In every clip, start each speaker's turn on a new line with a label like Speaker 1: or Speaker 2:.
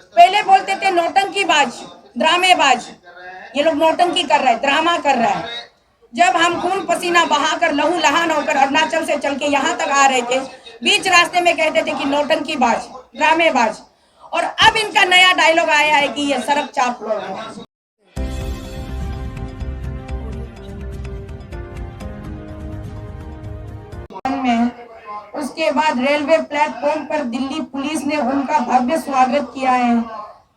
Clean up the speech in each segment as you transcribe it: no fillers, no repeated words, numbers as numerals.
Speaker 1: पहले बोलते थे नौटंकीबाज, ड्रामेबाज, ये लोग नौटंकी कर रहे हैं, ड्रामा कर रहा है। जब हम खून पसीना बहाकर लहू लहान होकर अरुणाचल से चल के यहाँ तक आ रहे थे, बीच रास्ते में कहते थे कि नौटंकीबाज, ड्रामेबाज, और अब इनका नया डायलॉग आया है कि ये सड़क चाप लोग हैं। उसके बाद रेलवे प्लेटफॉर्म पर दिल्ली पुलिस ने उनका भव्य स्वागत किया है।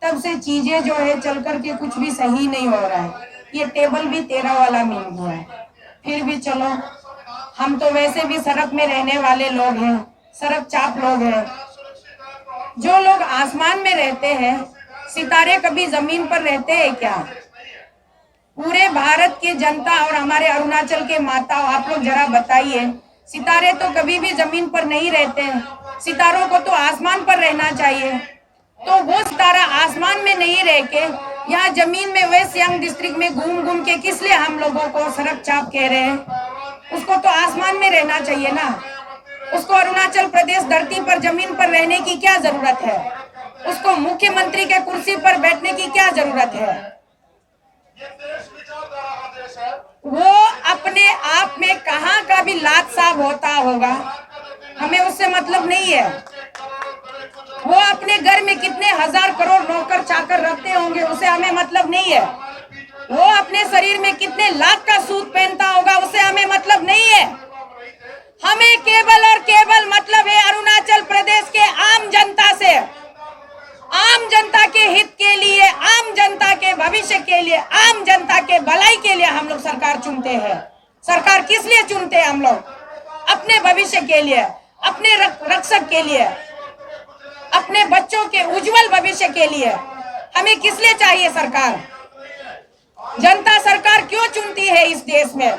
Speaker 1: तब से चीजें जो है चल करके कुछ भी सही नहीं हो रहा है। ये टेबल भी 13 वाला मिल गया है। फिर भी चलो, हम तो वैसे भी सड़क में रहने वाले लोग हैं, सड़क चाप लोग हैं। जो लोग आसमान में रहते हैं, सितारे कभी जमीन पर रहते हैं क्या? पूरे भारत की जनता और हमारे अरुणाचल के माता, आप लोग जरा बताइए, सितारे तो कभी भी जमीन पर नहीं रहते हैं, सितारों को तो आसमान पर रहना चाहिए। तो वो सितारा आसमान में नहीं रह के यहाँ जमीन में वेस्ट सियांग डिस्ट्रिक्ट में घूम घूम के किस लिए हम लोगों को सड़क चाप कह रहे हैं? उसको तो आसमान में रहना चाहिए ना। उसको अरुणाचल प्रदेश धरती पर जमीन पर रहने की क्या जरूरत है? उसको मुख्यमंत्री के कुर्सी पर बैठने की क्या जरूरत है? वो अपने आप में कहाँ का भी लात साहब होता होगा, हमें उससे मतलब नहीं है। वो अपने घर में कितने हजार करोड़ नौकर चाकर रखते होंगे, उसे हमें मतलब नहीं है। वो अपने शरीर में कितने लाख का सूट पहनता होगा, उसे हमें मतलब नहीं है। हमें केवल और केवल मतलब है अरुणाचल प्रदेश के आम जनता से, आम जनता के हित के लिए, आम जनता के भविष्य के लिए, आम जनता के भलाई के लिए हम लोग सरकार चुनते हैं। सरकार किस लिए चुनते हैं हम लोग? अपने भविष्य के लिए, अपने रक्षक के लिए, अपने बच्चों के उज्जवल भविष्य के लिए। हमें किस लिए चाहिए सरकार? जनता सरकार क्यों चुनती है इस देश में?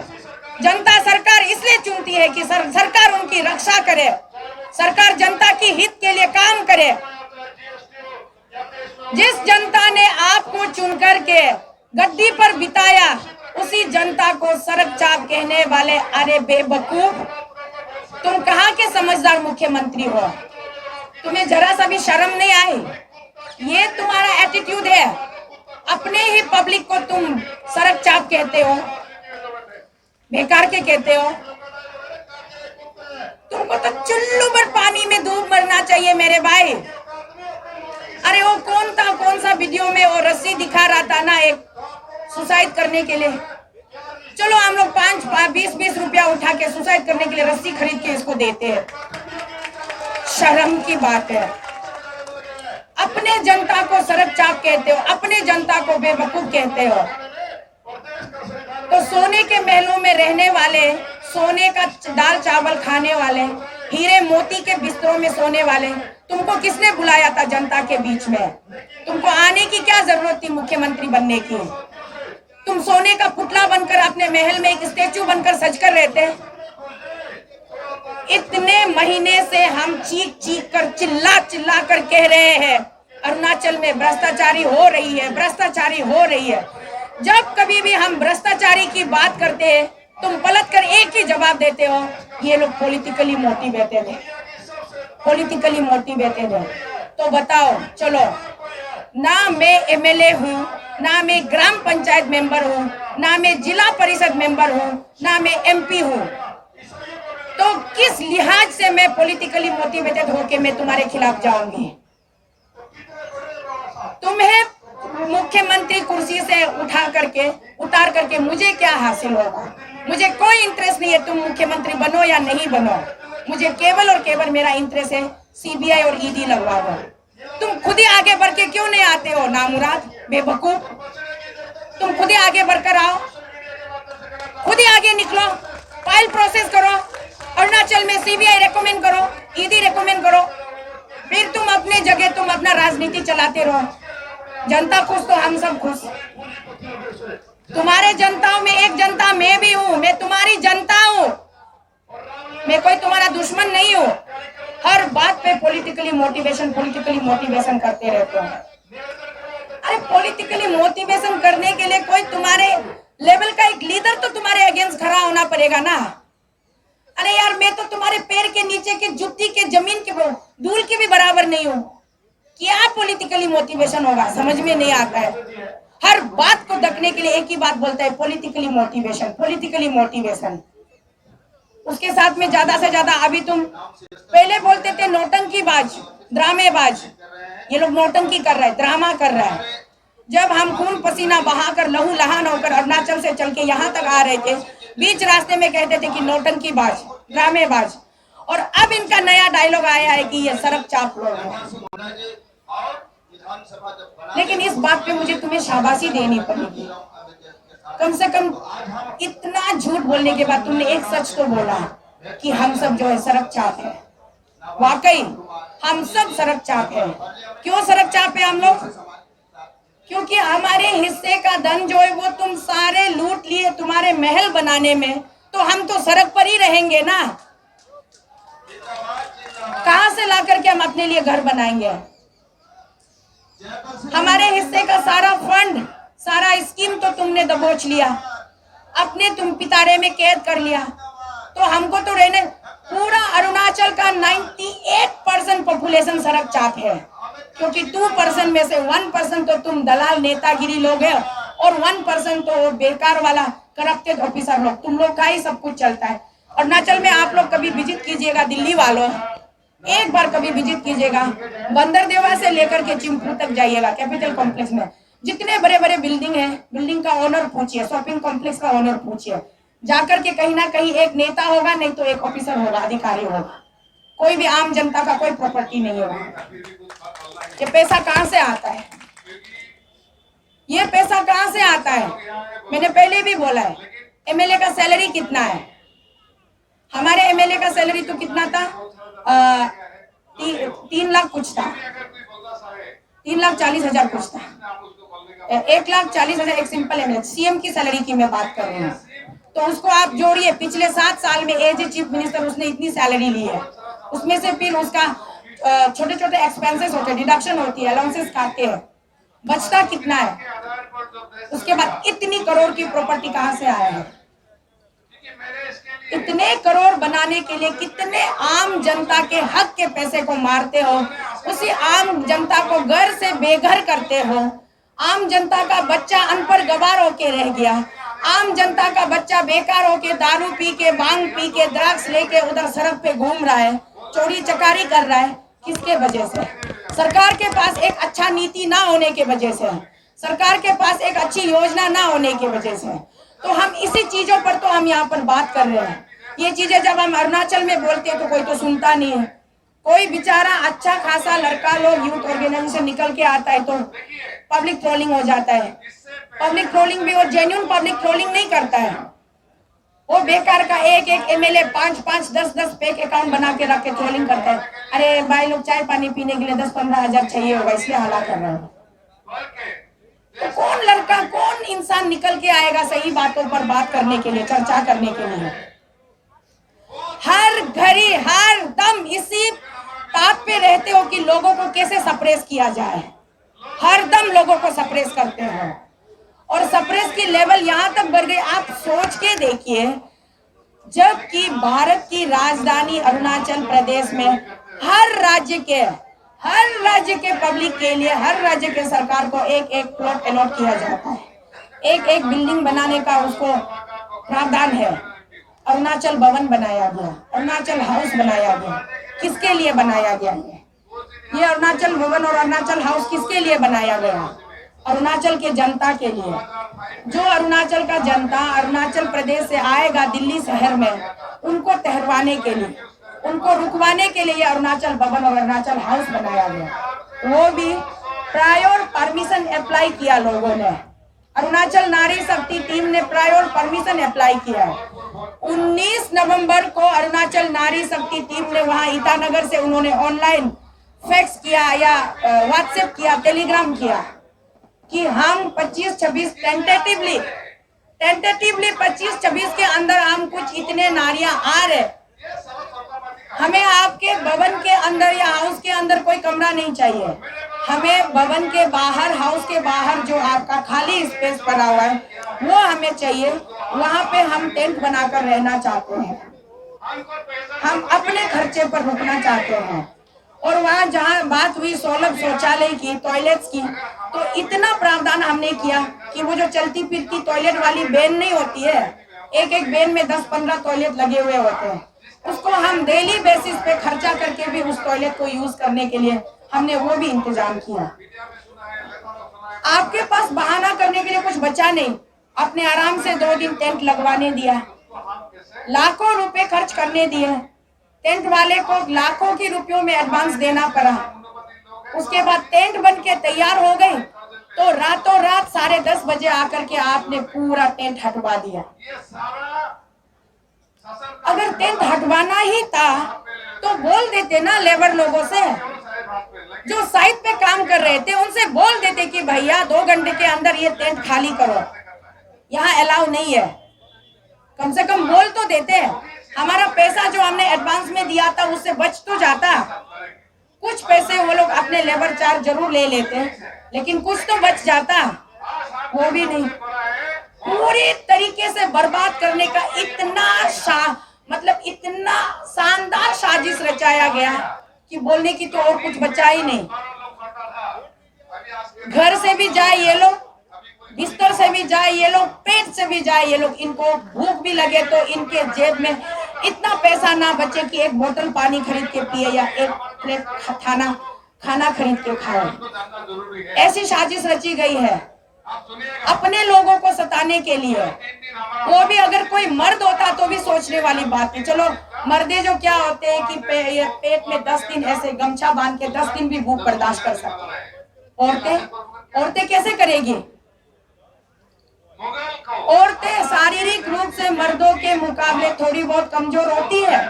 Speaker 1: जनता सरकार इसलिए चुनती है कि सरकार उनकी रक्षा करे, सरकार जनता की हित के लिए काम करे। जिस जनता ने आपको चुनकर के गद्दी पर बिताया, उसी जनता को सड़क चाप कहने वाले, अरे बेवकूफ, तुम कहाँ के समझदार मुख्यमंत्री हो? तुम्हें जरा सा भी शर्म नहीं आई? ये तुम्हारा एटीट्यूड है। अपने ही पब्लिक को तुम सड़क चाप कहते हो, बेकार के कहते हो। तुमको तो चुल्लू भर पानी में डूब मरना चाहिए मेरे भाई। अरे वो कौन सा वीडियो में वो रस्सी दिखा रहा था ना, एक सुसाइड करने के लिए। चलो हम लोग 5-20 रुपया उठा के सुसाइड करने के लिए रस्सी खरीद के इसको देते हैं। शर्म की बात है। अपने जनता को सड़क चाप कहते हो, अपने जनता को बेवकूफ कहते हो। तो सोने के महलों में रहने वाले, सोने का दाल चावल खाने वाले, हीरे मोती के बिस्तरों में सोने वाले, तुमको किसने बुलाया था जनता के बीच में? तुमको आने की क्या जरूरत थी मुख्यमंत्री बनने की? तुम सोने का पुतला बनकर अपने महल में एक स्टेचू बनकर सजकर रहते। इतने महीने से हम चीख चीख कर, चिल्ला चिल्ला कर कह रहे हैं अरुणाचल में भ्रष्टाचारी हो रही है, भ्रष्टाचारी हो रही है। जब कभी भी हम भ्रष्टाचारी की बात करते हैं, तुम पलट कर एक ही जवाब देते हो, ये लोग पॉलिटिकली मोटिवेटेड है, पॉलिटिकली मोटिवेटेड है। तो बताओ, चलो, ना मैं एमएलए हूँ, ना मैं ग्राम पंचायत मेंबर हूँ, ना मैं जिला परिषद मेंबर हूँ, ना मैं एमपी हूँ। तो किस लिहाज से मैं पॉलिटिकली मोटिवेटेड होके मैं तुम्हारे खिलाफ जाऊंगी? तुम्हें मुख्यमंत्री कुर्सी से उतार करके मुझे क्या हासिल होगा? मुझे कोई इंटरेस्ट नहीं है तुम मुख्यमंत्री बनो या नहीं बनो। मुझे केवल और केवल मेरा इंटरेस्ट है सीबीआई और ईडी लगवा दो। तुम खुद ही आगे बढ़ के क्यों नहीं आते हो नामुराद, बेवकूफ? तुम खुद ही आगे बढ़कर आओ, खुद ही आगे निकलो, फाइल प्रोसेस करो, अरुणाचल में सीबीआई रेकमेंड करो, ईडी रेकमेंड करो, फिर तुम अपने जगह तुम अपना राजनीति चलाते रहो। जनता खुश तो हम सब खुश। तुम्हारे जनताओं में एक जनता मैं भी हूँ, मैं तुम्हारी जनता हूँ, मैं कोई तुम्हारा दुश्मन नहीं हूँ। हर बात पे पॉलिटिकली मोटिवेशन करते रहते हो। अरे पॉलिटिकली मोटिवेशन करने के लिए कोई तुम्हारे लेवल का एक लीडर तो तुम्हारे अगेंस्ट खड़ा होना पड़ेगा ना। अरे यार, मैं तो तुम्हारे पैर के नीचे के जुत्ती के जमीन के धूल के भी बराबर नहीं हूँ। क्या पॉलिटिकली मोटिवेशन होगा, समझ में नहीं आता है। हर बात को ढकने के लिए एक ही बात बोलता है, पॉलिटिकली मोटिवेशन, पॉलिटिकली मोटिवेशन। उसके साथ में ज्यादा से ज्यादा अभी तुम पहले बोलते थे नौटंकीबाज, ड्रामेबाज, ये लोग नौटंकी कर रहा है, ड्रामा कर रहा है। जब हम खून पसीना बहाकर लहू लहान होकर अरुणाचल से चल के यहाँ तक आ रहे थे, बीच रास्ते में कहते थे कि नौटंकीबाज, ड्रामेबाज, और अब इनका नया डायलॉग आया है कि ये सड़क चाप लोग हैं। लेकिन इस बात पे मुझे तुम्हें शाबाशी देनी पड़ेगी, कम से कम इतना झूठ बोलने के बाद तुमने एक सच तो बोला कि हम सब जो है सड़क चाप है। वाकई हम सब सड़क चाप है। क्यों सड़क चाप है हम लोग? क्योंकि हमारे हिस्से का धन जो है वो तुम सारे लूट लिए तुम्हारे महल बनाने में, तो हम तो सड़क पर ही रहेंगे ना। कहां से ला करके हम अपने लिए घर बनाएंगे? हमारे हिस्से का सारा फंड, सारा स्कीम तो तुमने दबोच लिया, अपने तुम पिटारे में कैद कर लिया। तो हमको तो रहने, पूरा अरुणाचल का 98% पॉपुलेशन सड़क चाप है, क्योंकि 2% में से 1% तो तुम दलाल नेतागिरी लोग हैं, और 1% तो बेकार वाला करप्टेड ऑफिसर लोग, तुम लोग का ही सब कुछ चलता है। अरुणाचल में आप लोग कभी विजिट कीजिएगा, दिल्ली वालों एक बार कभी विजिट कीजिएगा, बंदरदेवा से लेकर के चिंपू तक जाइएगा, कैपिटल कॉम्प्लेक्स में जितने बड़े बड़े बिल्डिंग है, बिल्डिंग का ओनर पूछिए, शॉपिंग कॉम्प्लेक्स का ओनर पूछिए, जाकर के कहीं ना कहीं एक नेता होगा, नहीं तो एक ऑफिसर होगा, अधिकारी होगा, कोई भी आम जनता का कोई प्रॉपर्टी नहीं होगा। ये पैसा कहां से आता है? ये पैसा कहां से आता है? मैंने पहले भी बोला है, एमएलए का सैलरी कितना है? हमारे एमएलए का सैलरी तो कितना था? 3 लाख कुछ था, 3,40,000 कुछ था, 1,40,000 एक सिंपल एमएलए। सीएम की सैलरी की मैं बात कर रही हूँ, तो उसको आप जोड़िए, पिछले 7 साल में एज ए चीफ मिनिस्टर उसने इतनी सैलरी ली है, उसमें से फिर उसका छोटे छोटे एक्सपेंसेस होते हैं, डिडक्शन होती है, अलाउंसेस खाते हैं, बचता कितना है? उसके बाद इतनी करोड़ की प्रॉपर्टी कहां से आया है? इतने करोड़ बनाने के लिए कितने आम जनता के हक के पैसे को मारते हो, उसी आम जनता को घर से बेघर करते हो। आम जनता का बच्चा अनपढ़ गवार होके रह गया, आम जनता का बच्चा बेकार होके दारू पी के, भांग पी के, ड्रग्स लेके उधर सड़क पे घूम रहा है, चोरी चकारी कर रहा है। किसके वजह से? सरकार के पास एक अच्छा नीति ना होने के वजह से, सरकार के पास एक अच्छी योजना ना होने की वजह से। तो हम इसी चीजों पर तो हम यहाँ पर बात कर रहे हैं। ये चीजें जब हम अरुणाचल में बोलते हैं तो कोई तो सुनता नहीं है। कोई बेचारा अच्छा खासा लड़का लोग यूथ ऑर्गेनाइजेशन निकल के आता है तो पब्लिक ट्रोलिंग हो जाता है। पब्लिक ट्रोलिंग भी वो जेन्युइन पब्लिक ट्रोलिंग नहीं करता है, वो बेकार का एक एमएलए 5-5, 10-10 फेक अकाउंट बना के रख के ट्रोलिंग करता है। अरे भाई लोग चाय पानी पीने के लिए 10-15 हजार चाहिए होगा, इसलिए हला कर रहे हो। तो कौन लड़का, कौन इंसान निकल के आएगा सही बातों पर बात करने के लिए, चर्चा करने के लिए? हर घड़ी हर दम इसी ताप पे रहते हो कि लोगों को कैसे सप्रेस किया जाए, हर दम लोगों को सप्रेस करते हो, और सप्रेस की लेवल यहाँ तक बढ़ गई। आप सोच के देखिए, जबकि भारत की राजधानी अरुणाचल प्रदेश में हर राज्य के पब्लिक के लिए, हर राज्य के सरकार को एक प्लॉट अलॉट किया जाता है, एक बिल्डिंग बनाने का उसको प्रावधान है। अरुणाचल भवन बनाया गया, अरुणाचल हाउस बनाया गया। किसके लिए बनाया गया? ये अरुणाचल भवन और अरुणाचल हाउस किसके लिए बनाया गया? अरुणाचल के जनता के लिए। जो अरुणाचल का जनता अरुणाचल प्रदेश से आएगा दिल्ली शहर में, उनको ठहरवाने के लिए, उनको रुकवाने के लिए अरुणाचल भवन और अरुणाचल हाउस बनाया गया। वो भी प्रायर परमिशन अप्लाई किया लोगों ने। अरुणाचल नारी शक्ति टीम ने प्रायर परमिशन अप्लाई किया है। 19 नवंबर को अरुणाचल नारी शक्ति टीम ने वहां ईटानगर से उन्होंने ऑनलाइन फैक्स किया या व्हाट्सएप किया, टेलीग्राम किया कि हम 25-26 टेंटेटिवली 25-26 के अंदर हम कुछ इतने नारियां आ रहे, हमें आपके भवन के अंदर या हाउस के अंदर कोई कमरा नहीं चाहिए, हमें भवन के बाहर, हाउस के बाहर जो आपका खाली स्पेस पड़ा हुआ है वो हमें चाहिए। वहां पे हम टेंट बनाकर रहना चाहते हैं, हम अपने खर्चे पर रुकना चाहते हैं। और वहाँ जहाँ बात हुई सोलभ शौचालय की, टॉयलेट्स की, तो इतना प्रावधान हमने किया कि वो जो चलती फिरती टॉयलेट वाली बेन नहीं होती है, एक एक बेन में 10-15 टॉयलेट लगे हुए होते हैं, उसको हम डेली बेसिस पे खर्चा करके भी उस टॉयलेट को यूज करने के लिए हमने वो भी इंतजाम किया। आपके पास बहाना करने के लिए कुछ बचा नहीं, अपने आराम से 2 दिन टेंट लगवाने दिया, लाखों रुपए खर्च करने दिए, टेंट वाले को लाखों के रुपयों में एडवांस देना पड़ा। उसके बाद टेंट बन के तैयार हो गई तो रातों रात 10:30 बजे आकर के आपने पूरा टेंट हटवा दिया। अगर टेंट हटवाना ही था तो बोल देते ना, लेबर लोगों से जो साइट पे काम कर रहे थे उनसे बोल देते कि भैया 2 घंटे के अंदर ये टेंट खाली करो, यहाँ अलाउ नहीं है। कम से कम बोल तो देते। हमारा पैसा जो हमने एडवांस में दिया था उससे बच तो जाता। कुछ पैसे वो लोग अपने लेबर चार्ज जरूर ले लेते, लेकिन कुछ तो बच जाता, वो भी नहीं। पूरी तरीके से बर्बाद करने का इतना शानदार साजिश रचाया गया कि बोलने की तो और कुछ बचा ही नहीं। घर से भी जाए ये लोग, बिस्तर से भी जाए ये लोग, पेट से भी जाए ये लोग, इनको भूख भी लगे तो इनके जेब में इतना पैसा ना बचे कि एक बोतल पानी खरीद के पिए या एक प्लेट खाना खरीद के खाए। ऐसी साजिश रची गई है अपने लोगों को सताने के लिए। वो भी अगर कोई मर्द होता तो भी सोचने वाली बात है। चलो मर्दे जो क्या होते हैं कि पेट में 10 दिन ऐसे गमछा बांध के 10 दिन भी भूख बर्दाश्त कर सकते। औरतें कैसे करेगी? औरतें शारीरिक रूप से मर्दों के मुकाबले थोड़ी बहुत कमजोर होती है।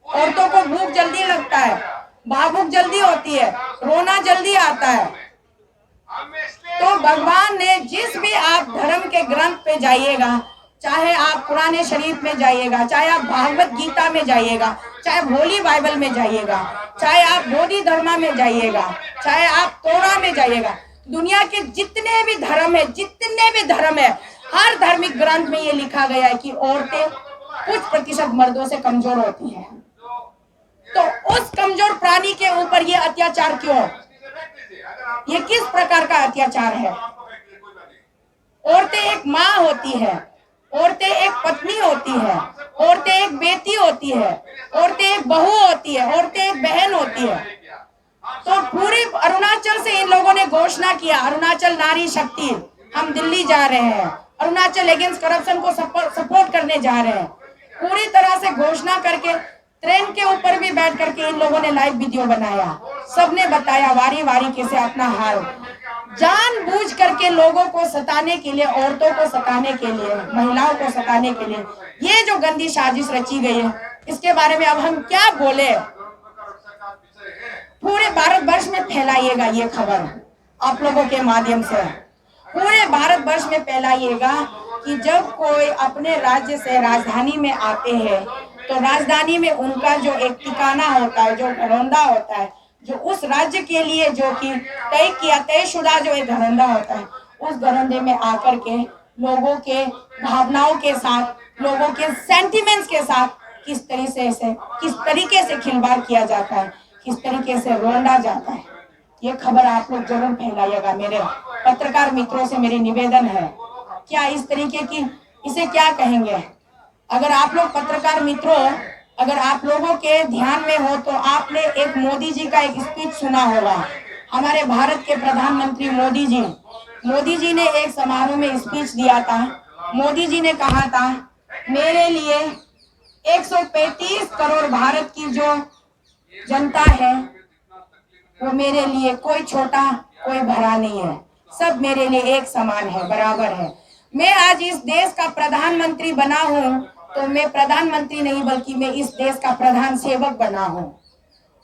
Speaker 1: औरतों को भूख जल्दी लगता है, भावुक जल्दी होती है, रोना जल्दी आता है। तो भगवान ने जिस भी आप धर्म के ग्रंथ पे जाइएगा, चाहे आप पुराने शरीफ में जाइएगा, चाहे आप भागवत गीता में जाइएगा, चाहे होली बाइबल में जाइएगा, चाहे आप बोधि धर्मा में जाइएगा, चाहे आप तोरा में जाइएगा, दुनिया के जितने भी धर्म है, हर धार्मिक ग्रंथ में ये लिखा गया है कि औरतें कुछ प्रतिशत मर्दों से कमजोर होती हैं। तो उस कमजोर प्राणी के ऊपर ये अत्याचार क्यों? ये किस प्रकार का अत्याचार है? औरतें एक माँ होती है, औरतें एक पत्नी होती है, औरतें एक बेटी होती है, औरतें एक बहू होती है, औरतें एक बहन होती है। तो पूरे अरुणाचल से इन लोगों ने घोषणा किया, अरुणाचल नारी शक्ति, हम दिल्ली जा रहे हैं, अरुणाचल अगेंस्ट करप्शन को सपोर्ट करने जा रहे हैं। पूरी तरह से घोषणा करके ट्रेन के ऊपर भी बैठ करके इन लोगों ने लाइव वीडियो बनाया, सबने बताया वारी वारी कैसे अपना हाल, जानबूझ करके लोगों को सताने के लिए, औरतों को सताने के लिए, महिलाओं को सताने के लिए ये जो गंदी साजिश रची गई है, इसके बारे में अब हम क्या बोले? पूरे भारतवर्ष में फैलाइएगा ये खबर, आप लोगों के माध्यम से पूरे भारतवर्ष में फैलाइएगा कि जब कोई अपने राज्य से राजधानी में आते हैं तो राजधानी में उनका जो एक ठिकाना होता है, जो घरौंदा होता है, जो उस राज्य के लिए जो कि तयशुदा जो एक घरौंदा होता है, उस घरौंदे में आकर के लोगों के भावनाओं के साथ, लोगों के सेंटिमेंट्स के साथ किस तरीके से खिलवाड़ किया जाता है, किस तरीके से रोंदा जाता है। ये खबर आप लोग जरूर फैलाइएगा। मेरे पत्रकार मित्रों से मेरी निवेदन है, क्या इस तरीके की, इसे क्या कहेंगे? अगर आप लोग पत्रकार मित्रों, अगर आप लोगों के ध्यान में हो तो आपने एक मोदी जी का एक स्पीच सुना होगा। हमारे भारत के प्रधानमंत्री मोदी जी ने एक समारोह में स्पीच दिया था। मोदी जी ने कहा था, मेरे लिए 135 करोड़ भारत की जो जनता है वो मेरे लिए कोई छोटा कोई बड़ा नहीं है, सब मेरे लिए एक समान है, बराबर है। मैं आज इस देश का प्रधानमंत्री बना हूँ तो मैं प्रधानमंत्री नहीं बल्कि मैं इस देश का प्रधान सेवक बना हूँ,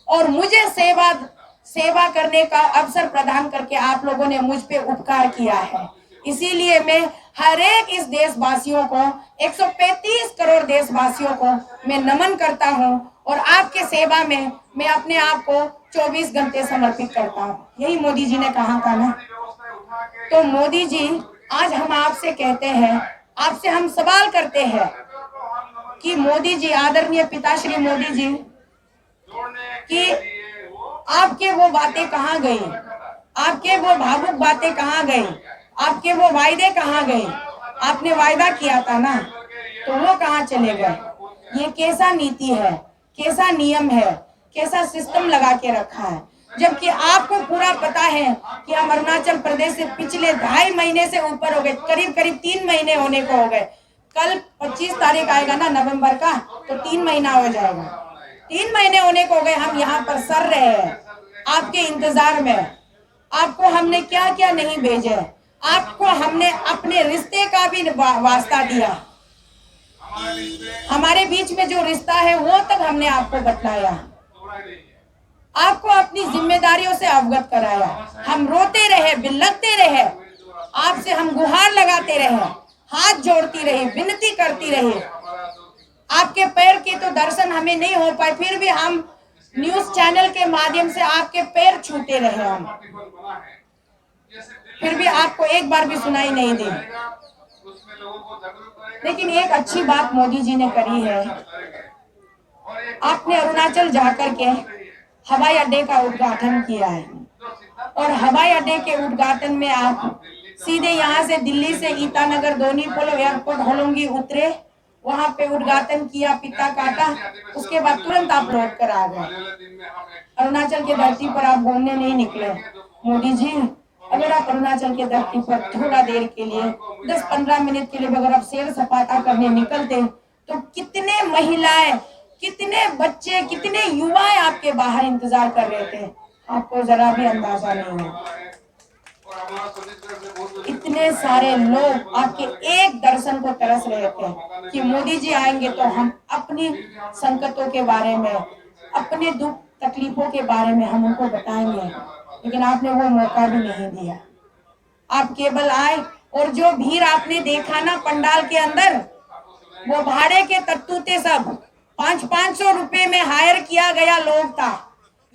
Speaker 1: और मुझे सेवा करने का अवसर प्रदान करके आप लोगों ने मुझ पे उपकार किया है। इसीलिए मैं हर एक इस देशवासियों को, 135 करोड़ देशवासियों को मैं नमन करता हूँ और आपके सेवा में मैं अपने आप को 24 घंटे समर्पित करता हूँ। यही मोदी जी ने कहा था ना। तो मोदी जी, आज हम आपसे कहते हैं, आपसे हम सवाल करते हैं कि मोदी जी, आदरणीय पिताश्री मोदी जी, कि आपके वो बातें कहाँ गई? आपके वो भावुक बातें कहाँ गई? आपके वो वायदे कहाँ गए? आपने वायदा किया था ना, तो वो कहाँ चले गए? ये कैसा नीति है, कैसा नियम है, कैसा सिस्टम लगा के रखा है? जबकि आपको पूरा पता है कि हम अरुणाचल प्रदेश से पिछले 2.5 महीने से ऊपर हो गए, करीब करीब 3 महीने होने को हो गए। कल 25 तारीख आएगा ना नवंबर का, तो 3 महीना हो जाएगा। 3 महीने होने को हो गए हम यहाँ पर सर रहे हैं आपके इंतजार में। आपको हमने क्या क्या नहीं भेजे, आपको हमने अपने रिश्ते का भी वास्ता दिया, हमारे बीच में जो रिश्ता है वो तक हमने आपको बतलाया, आपको अपनी जिम्मेदारियों से अवगत कराया। हम रोते रहे, बिलखते रहे, आपसे हम गुहार लगाते रहे, हाथ जोड़ती रही, विनती करती रही। आपके पैर के तो दर्शन हमें नहीं हो पाए, फिर भी हम न्यूज चैनल के माध्यम से आपके पैर छूते रहे हम, फिर भी आपको एक बार भी सुनाई नहीं दी। लेकिन एक अच्छी बात मोदी जी ने करी है, आपने अरुणाचल जाकर के हवाई अड्डे का उद्घाटन किया है, और हवाई अड्डे के उद्घाटन में आप सीधे यहाँ से दिल्ली से ईटानगर दोनीपोलो एयरपोर्ट होलोंगी उतरे, वहां पे उद्घाटन किया, पिता काटा, उसके बाद तुरंत आप लौट कर आ गए। अरुणाचल के धरती पर आप घूमने नहीं निकले। मोदी जी, अगर आप अरुणाचल के धरती पर थोड़ा देर के लिए 10-15 मिनट के लिए अगर आप सैर सपाटा करने निकलते, तो कितने महिलाएं, कितने बच्चे, कितने युवाएं आपके बाहर इंतजार कर रहे थे, आपको जरा भी अंदाजा नहीं है। इतने सारे लोग आपके एक दर्शन को तरस रहे थे कि मोदी जी आएंगे तो हम अपनी संकटों के बारे में, अपने दुख तकलीफों के बारे में हम उनको बताएंगे, लेकिन आपने वो मौका भी नहीं दिया। आप केवल आए, और जो भीड़ आपने देखा ना पंडाल के अंदर, वो भाड़े के तत्तू थे सब, 500-500 रुपए में हायर किया गया लोग था।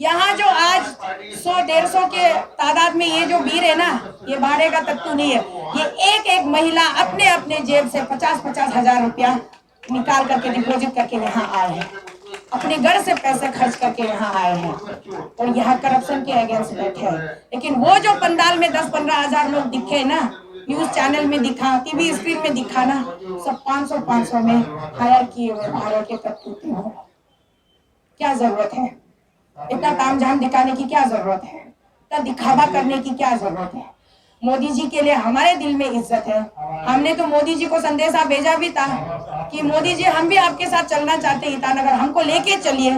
Speaker 1: यहाँ जो आज 100-150 के तादाद में ये जो भीड़ है ना, ये भाड़े का तत्तू नहीं है, ये एक एक महिला अपने अपने जेब से 50-50 हजार रुपया निकाल करके डिपॉजिट करके यहाँ आए हैं, अपने घर से पैसे खर्च करके यहाँ आए हैं, और यहाँ करप्शन के अगेंस्ट बैठे हैं। लेकिन वो जो पंडाल में 10-15 हजार लोग दिखे ना, न्यूज चैनल में दिखा, टीवी स्क्रीन में दिखा ना, सब 500-500 में हायर किए हुए भाड़े के तत्तू थे। क्या जरूरत है इतना तामझाम दिखाने की? क्या जरूरत है इतना दिखावा करने की? क्या जरूरत है? मोदी जी के लिए हमारे दिल में इज्जत है। हमने तो मोदी जी को संदेशा भेजा भी था कि मोदी जी, हम भी आपके साथ चलना चाहते हैं ईटानगर, हमको लेके चलिए,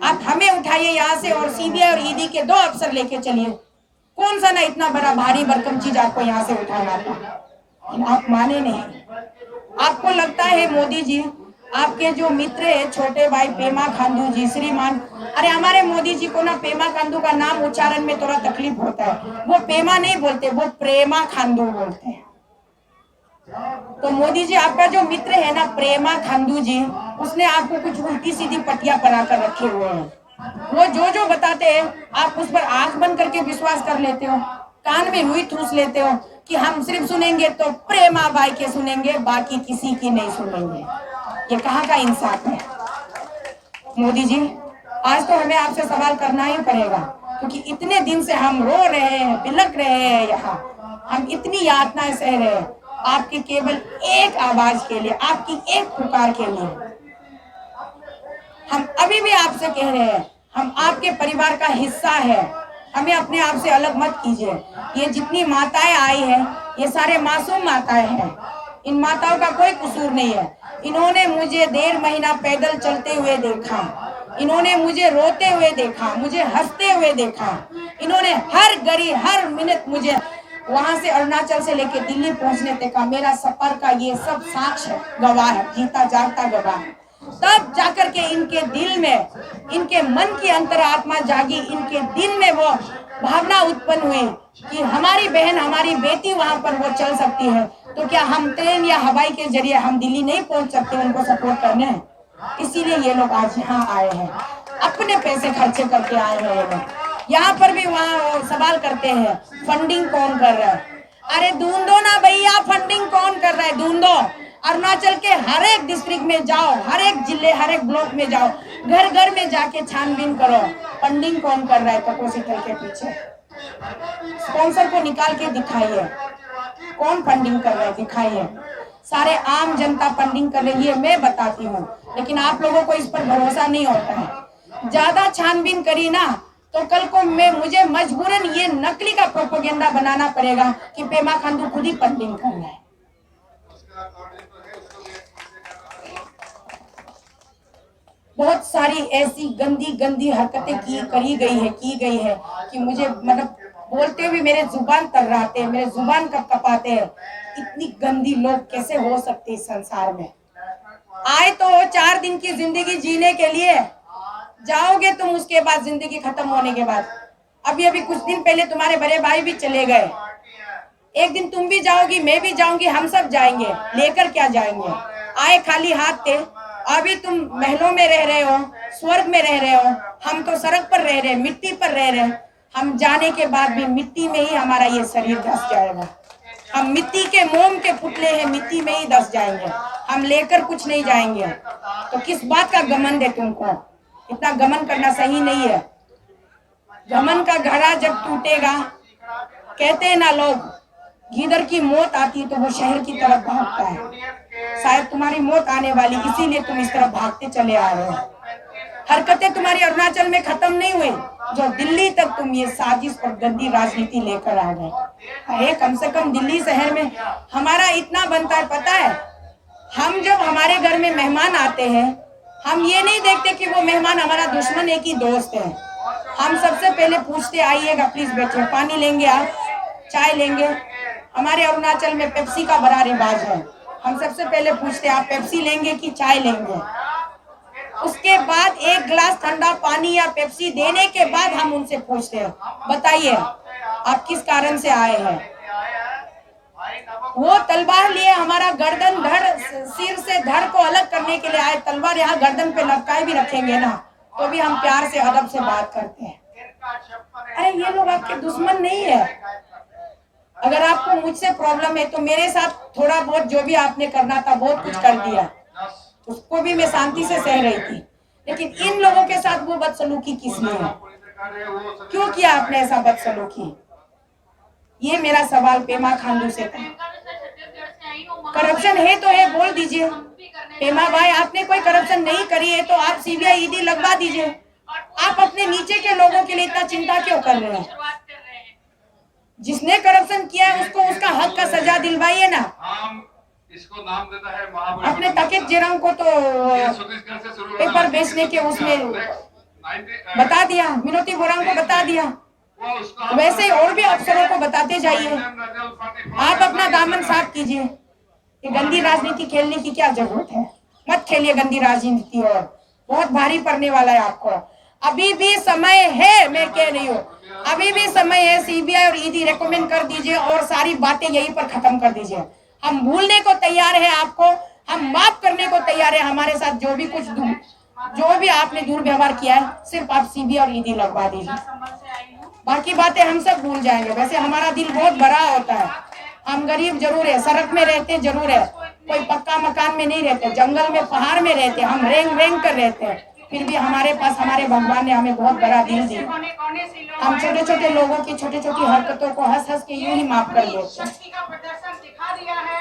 Speaker 1: आप हमें उठाइए यहाँ से, और सीबीआई और ईडी के 2 अफसर लेके चलिए। कौन सा ना इतना बड़ा भारी भरकम चीज आपको यहाँ से उठाना था, लेकिन आप माने नहीं। आपको लगता है मोदी जी, आपके जो मित्र है छोटे भाई पेमा खांडू जी, श्रीमान, अरे हमारे मोदी जी को ना पेमा खांडू का नाम उच्चारण में थोड़ा तकलीफ होता है, वो पेमा नहीं बोलते, वो प्रेमा खांडू बोलते हैं। तो मोदी जी, आपका जो मित्र है ना प्रेमा खांडू जी, उसने आपको कुछ उल्टी सीधी पटिया पढ़ा कर रखे हुए हैं। वो जो जो बताते हैं आप उस पर आंख बंद करके विश्वास कर लेते हो, कान में रुई ठूस लेते हो कि हम सिर्फ सुनेंगे तो प्रेमा बाई के सुनेंगे, बाकी किसी की नहीं सुनेंगे। ये कहाँ का इंसाफ है? मोदी जी, आज तो हमें आपसे सवाल करना ही पड़ेगा, क्योंकि इतने दिन से हम रो रहे हैं, बिलख रहे हैं, यहाँ हम इतनी यातनाएं सह रहे हैं, आपकी केवल एक आवाज के लिए, आपकी एक पुकार के लिए। हम अभी भी आपसे कह रहे हैं, हम आपके परिवार का हिस्सा है, हमें अपने आप से अलग मत कीजिए। ये जितनी माताएं आई हैं, ये सारे मासूम माताएं हैं, इन माताओं का कोई कसूर नहीं है। इन्होंने मुझे 1.5 महीना पैदल चलते हुए देखा, इन्होंने मुझे रोते हुए देखा, मुझे हंसते हुए देखा, इन्होंने हर घड़ी हर मिनट मुझे वहां से अरुणाचल से लेके दिल्ली पहुंचने तक का मेरा सफर का ये सब साक्ष्य है, गवाह है, जीता जागता गवाह है। तब जाकर के इनके दिल में, इनके मन की अंतरात्मा जागी, इनके दिल में वो भावना उत्पन्न हुई कि हमारी बहन, हमारी बेटी वहां पर वो चल सकती है, तो क्या हम ट्रेन या हवाई के जरिए हम दिल्ली नहीं पहुंच सकते उनको सपोर्ट करने? इसीलिए ये लोग आज यहाँ आए हैं, अपने पैसे खर्चे करके आए हैं। ये लोग यहाँ पर भी वहाँ सवाल करते हैं, फंडिंग कौन कर रहा है? अरे ढूंढो ना भैया, फंडिंग कौन कर रहा है, ढूंढो। अरुणाचल के हर एक डिस्ट्रिक्ट में जाओ, हर एक जिले, हर एक ब्लॉक में जाओ, घर घर में जाके छानबीन करो, फंडिंग कौन कर रहा है तपोशीतल के पीछे। स्पॉन्सर को निकाल के दिखाइए, कौन फंडिंग कर रहा है दिखाइए। सारे आम जनता फंडिंग कर रही है, मैं बताती हूँ, लेकिन आप लोगों को इस पर भरोसा नहीं होता है। ज्यादा छानबीन करी ना तो कल को मुझे मजबूरन ये नकली का प्रोपेगेंडा बनाना पड़ेगा कि पेमा खांडू खुद ही फंडिंग कर रहा है। बहुत सारी ऐसी गंदी गंदी हरकतें की गई है कि मुझे मतलब बोलते हुए मेरे जुबान तर्राते हैं, मेरे जुबान कपाते हैं। इतनी गंदी लोग कैसे हो सकते इस संसार में। आए तो 4 दिन की जिंदगी जीने के लिए, जाओगे तुम उसके बाद जिंदगी खत्म होने के बाद। अभी कुछ दिन पहले तुम्हारे बड़े भाई भी चले गए, एक दिन तुम भी जाओगी, मैं भी जाऊंगी, हम सब जाएंगे। लेकर क्या जाएंगे? आए खाली हाथ थे। अभी तुम महलों में रह रहे हो, स्वर्ग में रह रहे हो, हम तो सड़क पर रह रहे, मिट्टी पर रह रहे। हम जाने के बाद भी मिट्टी में ही हमारा ये शरीर धस जाएगा। हम मिट्टी के मोम के पुतले हैं, मिट्टी में ही धस जाएंगे, हम लेकर कुछ नहीं जाएंगे। तो किस बात का घमंड है तुमको? इतना घमंड करना सही नहीं है। घमंड का घड़ा जब टूटेगा, कहते हैं ना लोग, गीदड़ की मौत आती है तो वो शहर की तरफ भागता है। शायद तुम्हारी मौत आने वाली, इसीलिए तुम इस तरफ भागते चले आ रहे हो। हरकतें तुम्हारी अरुणाचल में खत्म नहीं हुई, जो दिल्ली तक तुम ये साजिश और गंदी राजनीति लेकर आ गए। अरे कम से कम दिल्ली शहर में हमारा इतना बनता है, पता है? हम जब हमारे घर में मेहमान आते हैं, हम ये नहीं देखते कि वो मेहमान हमारा दुश्मन है कि दोस्त है। हम सबसे पहले पूछते, आइएगा प्लीज बैठिए, पानी लेंगे आप, चाय लेंगे। हमारे अरुणाचल में पेप्सी का बड़ा रिवाज है। हम सबसे पहले पूछते, आप पेप्सी लेंगे कि चाय लेंगे? उसके बाद एक गिलास ठंडा पानी या पेप्सी देने के बाद हम उनसे पूछते हैं, बताइए आप किस कारण से आए हैं। वो तलवार लिए हमारा गर्दन धड़, सिर से धड़ को अलग करने के लिए आए। तलवार यहाँ गर्दन पे लटकाए भी रखेंगे ना, तो भी हम प्यार से अदब से बात करते हैं। अरे ये लोग आपके दुश्मन नहीं है। अगर आपको मुझसे प्रॉब्लम है तो मेरे साथ थोड़ा बहुत जो भी आपने करना था बहुत कुछ कर दिया, उसको भी मैं शांति से सह रही थी। लेकिन इन लोगों के साथ वो बदसलूकी किस लिए? क्यों किया आपने ऐसा बदसलूकी? ये मेरा सवाल पेमा खांडू से था। करप्शन है तो है, बोल दीजिए। पेमा भाई आपने कोई करप्शन नहीं करी है तो आप सीबीआई ईडी लगवा दीजिए। आप अपने नीचे के लोगों के लिए इतना चिंता क्यों कर रहे हैं? जिसने करप्शन किया है उसको उसका हक का सजा दिलवाइए ना।
Speaker 2: इसको नाम देता है
Speaker 1: अपने तकित जेरंग को तो पेपर बेचने के उसमें बता दिया, मिनोती बोरांग को बता दिया, वैसे ही और भी अफसरों को बताते जाइए। आप अपना दामन साफ कीजिए। ये गंदी राजनीति खेलने की क्या जरूरत है? मत खेलिए गंदी राजनीति, और बहुत भारी पड़ने वाला है आपको। अभी भी समय है, मैं कह रही हूँ, अभी भी समय है। सीबीआई और ईडी रेकमेंड कर दीजिए और सारी बातें यहीं पर खत्म कर दीजिए। हम भूलने को तैयार है आपको, हम माफ करने को तैयार है। हमारे साथ जो भी आपने दुर्व्यवहार किया है, सिर्फ आप सीबीआई और ईडी लगवा दीजिए, बाकी बातें हम सब भूल जाएंगे। वैसे हमारा दिल बहुत बड़ा होता है, हम गरीब जरूर है, सड़क में रहते जरूर है, कोई पक्का मकान में नहीं रहते, जंगल में पहाड़ में रहते, हम रेंग कर रहते हैं, फिर भी हमारे पास हमारे भगवान ने हमें बहुत बड़ा दिल दिया। हम छोटे छोटे लोगों की छोटी छोटी हरकतों को हंस हंस के यूं ही माफ कर देते हैं।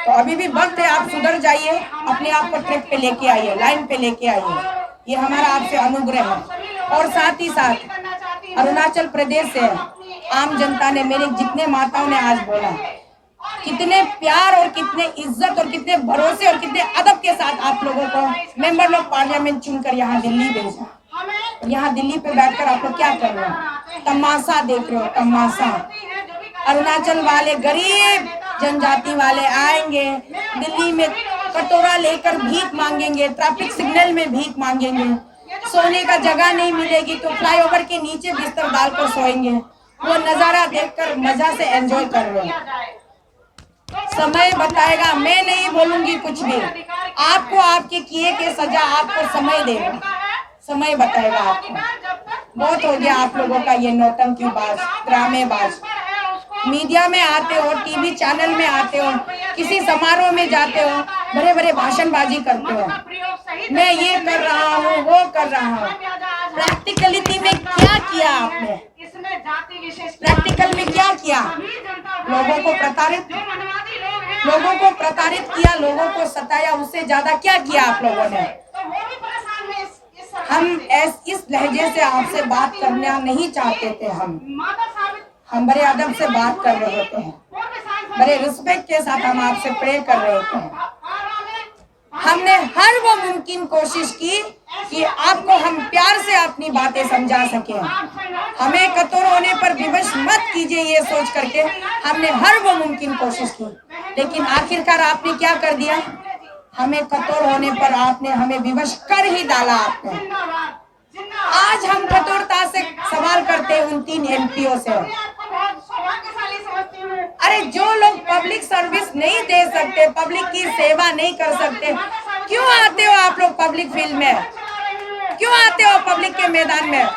Speaker 1: तो अभी भी वक्त है, आप सुधर जाइए, अपने आप को ट्रैक पे लेके आइए, लाइन पे लेके आइए। ये हमारा आपसे अनुग्रह है। और साथ ही साथ अरुणाचल प्रदेश से आम जनता ने, मेरे जितने माताओं ने आज बोला, कितने प्यार और कितने इज्जत और कितने भरोसे और कितने अदब के साथ आप लोगों को मेंबर ऑफ पार्लियामेंट चुनकर यहाँ दिल्ली भेजा। यहाँ दिल्ली पे बैठकर आप लोग क्या कर रहे हो? तमाशा देख रहे हो, तमाशा। अरुणाचल वाले गरीब जनजाति वाले आएंगे दिल्ली में, कटोरा लेकर भीख मांगेंगे, ट्रैफिक सिग्नल में भीख मांगेंगे, सोने का जगह नहीं मिलेगी तो फ्लाईओवर के नीचे बिस्तर डालकर सोएंगे। वो नजारा देखकर मजा से एंजॉय कर रहे हैं। समय बताएगा, मैं नहीं बोलूंगी कुछ भी। आपको आपके किए के सजा आपको समय देगा, समय बताएगा आपको। बहुत हो गया आप लोगों का ये नौटंकीबाज, ड्रामेबाज। मीडिया में आते हो, टीवी चैनल में आते हो, किसी समारोह में जाते हो, बड़े बड़े भाषणबाजी करते हो, मैं ये कर रहा हूँ, वो कर रहा हूँ। प्रैक्टिकलिटी में क्या किया आपने?
Speaker 3: इसमें जाति विशेष
Speaker 1: प्रैक्टिकल में क्या किया? लोगों को प्रताड़ित किया, लोगों को सताया, उससे ज्यादा क्या किया आप लोगों ने? हम इस लहजे से आपसे बात करना नहीं चाहते थे। हम बड़े अदब से बात कर रहे होते हैं, बड़े रिस्पेक्ट के साथ हम आपसे प्रे कर रहे होते हैं। हमने हर वो मुमकिन कोशिश की कि आपको हम प्यार से अपनी बातें समझा सकें। हमें कठोर होने पर विवश मत कीजिए ये सोच करके हमने हर वो मुमकिन कोशिश की, लेकिन आखिरकार आपने क्या कर दिया? हमें कठोर होने पर आपने हमें विवश कर ही डाला आपने। आज हम कठोरता से सवाल करते हैं उन 3 एमपीओ से। अरे जो लोग पब्लिक सर्विस नहीं दे सकते, पब्लिक की सेवा नहीं कर सकते, क्यों आते हो आप लोग पब्लिक फील्ड में? क्यों आते हो पब्लिक के मैदान में?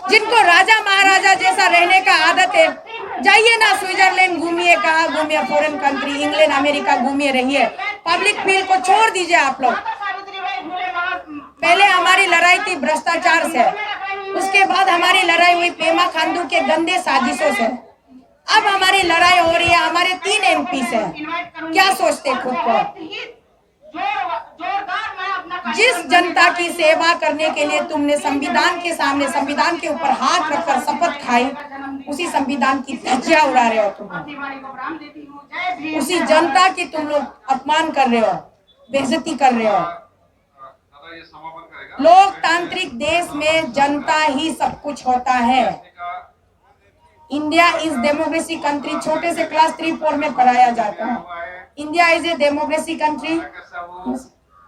Speaker 1: जिनको राजा महाराजा जैसा रहने का आदत है, जाइए ना स्विट्जरलैंड घूमिए, कहाँ घूमिए, फॉरेन कंट्री, इंग्लैंड, अमेरिका घूमिए, रहिए। पब्लिक फील्ड को छोड़ दीजिए आप लोग। पहले हमारी लड़ाई थी भ्रष्टाचार से, उसके बाद हमारी लड़ाई हुई पेमा खांडू के गंदे साजिशों से, अब हमारी लड़ाई हो रही है हमारे 3 एमपी से। क्या सोचते खुद को? जिस जनता की सेवा करने के लिए तुमने संविधान के सामने, संविधान के ऊपर हाथ रखकर शपथ खाई, उसी संविधान की धज्जियां उड़ा रहे हो तुम। उसी जनता की तुम लोग अपमान कर रहे हो, बेइज्जती कर रहे हो। लोकतांत्रिक देश में जनता ही सब कुछ होता है। इंडिया इज डेमोक्रेसी कंट्री, छोटे से क्लास 3-4 में पढ़ाया जाता है। India is a democracy country,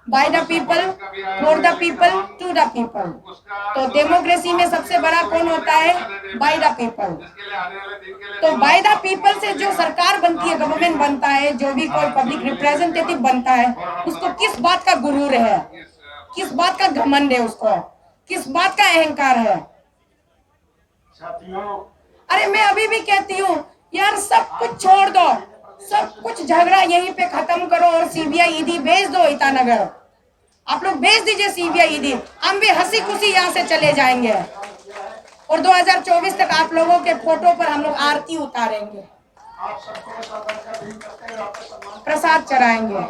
Speaker 1: by the people, for the people, to the people. तो डेमोक्रेसी में सबसे बड़ा कौन होता है? By the people. तो बाय द पीपल से जो सरकार बनती है, गवर्नमेंट बनता है, जो भी कोई पब्लिक रिप्रेजेंटेटिव बनता है, उसको किस बात का गुरूर है, किस बात का घमंड है, उसको किस बात का अहंकार है? अरे मैं अभी भी कहती हूँ यार, सब कुछ छोड़ दो, सब कुछ झगड़ा यहीं पे खत्म करो और सीबीआई ईडी भेज दो ईटानगर। आप लोग भेज दीजिए सीबीआई ईडी, हम भी हंसी खुशी यहाँ से चले जाएंगे और 2024 तक आप लोगों के फोटो पर हम लोग आरती उतारेंगे, प्रसाद चढ़ाएंगे।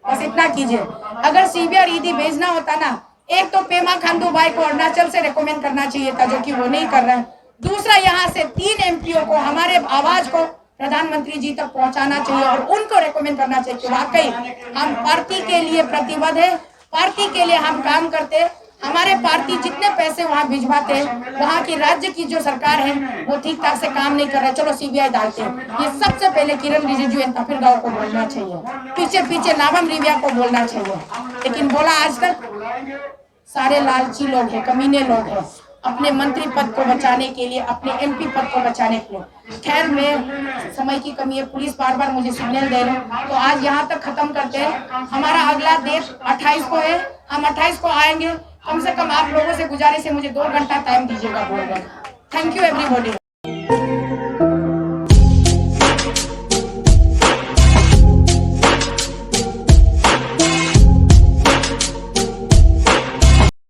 Speaker 1: बस इतना कीजिए। अगर सीबीआई ईडी भेजना होता ना, एक तो पेमा खांडू भाई को अरुणाचल से रेकमेंड करना चाहिए था, जो कि वो नहीं कर रहा है। दूसरा, यहाँ से 3 एमपीओ को हमारे आवाज को प्रधानमंत्री जी तक पहुंचाना चाहिए और उनको रेकमेंड करना चाहिए कि वाकई हम पार्टी के लिए प्रतिबद्ध है, पार्टी के लिए हम काम करते। हमारे पार्टी जितने पैसे वहाँ भिजवाते हैं, वहाँ की राज्य की जो सरकार है वो ठीक ठाक से काम नहीं कर रहा है, चलो सीबीआई डालते हैं। ये सबसे पहले किरण रिजिजू एंड तपिर गांव को बोलना चाहिए, पीछे पीछे नाबम रिबिया को बोलना चाहिए, लेकिन बोला आज तक। सारे लालची लोग हैं, कमीने लोग हैं, अपने मंत्री पद को बचाने के लिए, अपने एमपी पद को बचाने के लिए। खैर, मैं समय की कमी है, पुलिस बार बार मुझे सिग्नल दे रहे हैं, तो आज यहाँ तक खत्म करते हैं। हमारा अगला डेट 28 को है, हम 28 को आएंगे। कम से कम आप लोगों से गुजारिश है, मुझे 2 घंटा टाइम दीजिएगा बोल रहे हैं। Thank you everybody.